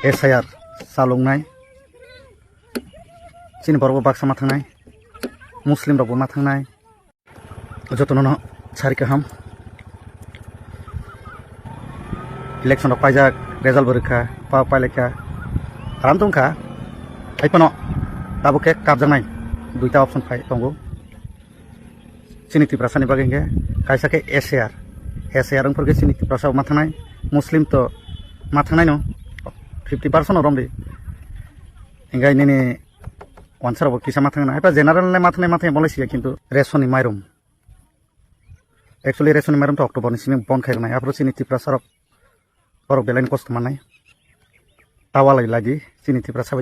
SIR salungnai chini borok baksa mathangnai muslim rok bo mathangnai jotono sari kaham election rok paijak result borikha pailekha aram tongkha aipano tabo ke kabjangnai duita option phai tongo chini tiprasani bagui hingke kaisa ke SIR ungphorke chini tiprasa mathangnai muslim to mathangnai no 50% romdi hingai nini wansar bo kisa mathangnai pa general le mathangnai bolai sia kintu resoni mairum actually resoni mairum to October ni sini bon khairnai apro chini tiprasa rok borok belain kost manai tawalai lagi chini tiprasa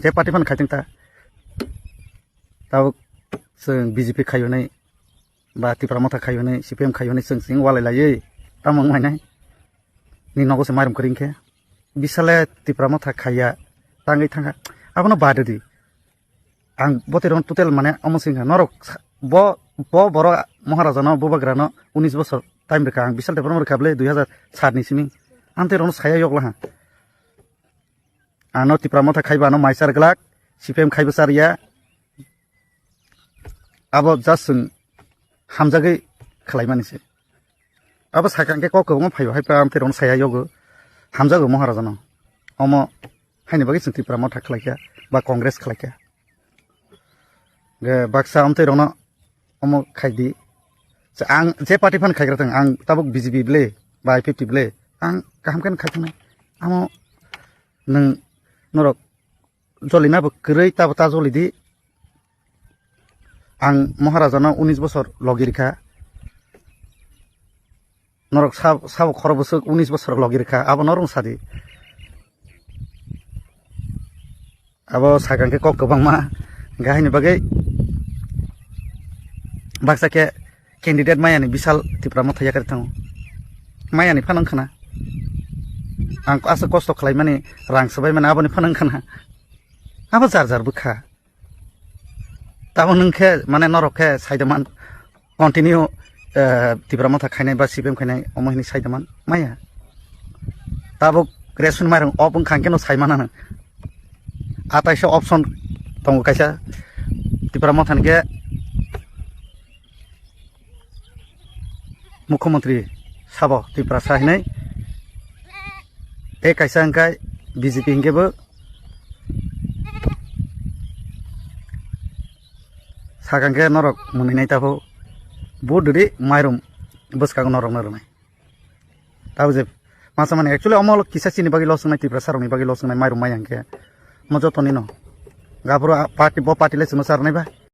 je party fan khaiting ta taw seng BJP khayunai ba tipra mata khayunai CPM khayunai seng walai lai tamang mainai ni nogo se mairum kringke bisale tipra mata khaya tangai thanga abono badedi ang botiron total mane amosingha norok bo boro maharajano bobagrano 19 bosor time reka ang bisal development khable 2007 ni simi ante ron saya yogla ha ano tipra mata khaiba no maisar glak CPM khaiba saria abo jasung hamjagai khlaimanise abo sakangke kokko phaibo haipa ante ron saya yogo hamjago maharajano omo haini bagi sing tipra mata khlaika ba congress khlaika ge baksa amte rono omo khaidi ang je party fan khaigra tang ang tabuk BJP ble ba 50 ble ang kaham kan khaitnai amo nang norok jolina bo krei tabata jolidi ang maharajano 19 bosor logirkha norok sab khorobosuk 19 bosor logirkha abo norong sadi abo sakangke kok gobangma gahaini bagai baksa ke candidate mayani bisal tipra mata yakar tango mayani phanang khana ang asa kosto khlai mani rang sabai mani aboni phanang khana abo jar bukha tabo nungkhe mane norokhe saidaman continue tipra mata khainai ba CPM khainai omohini saidaman maya tabo ration marang opung khangke no saimana 28 option tongo kaisa tipra mathan ke मुख्यमंत्री साबो त्रिपुरा साहिनाय ए कायसा अंकाय BJP हिंगेबो सागांगे नरक मुनिनाय ताबो बुदुरि माइरुम बसकागो नरक नरनाय ताबो जे मासा माने actually अमल किसा सिनि बागि लसनाय त्रिपुरा सारनि बागि लसनाय माइरुम मायांगे मजतनि न गाबरो party ले सुनो सारनाय बा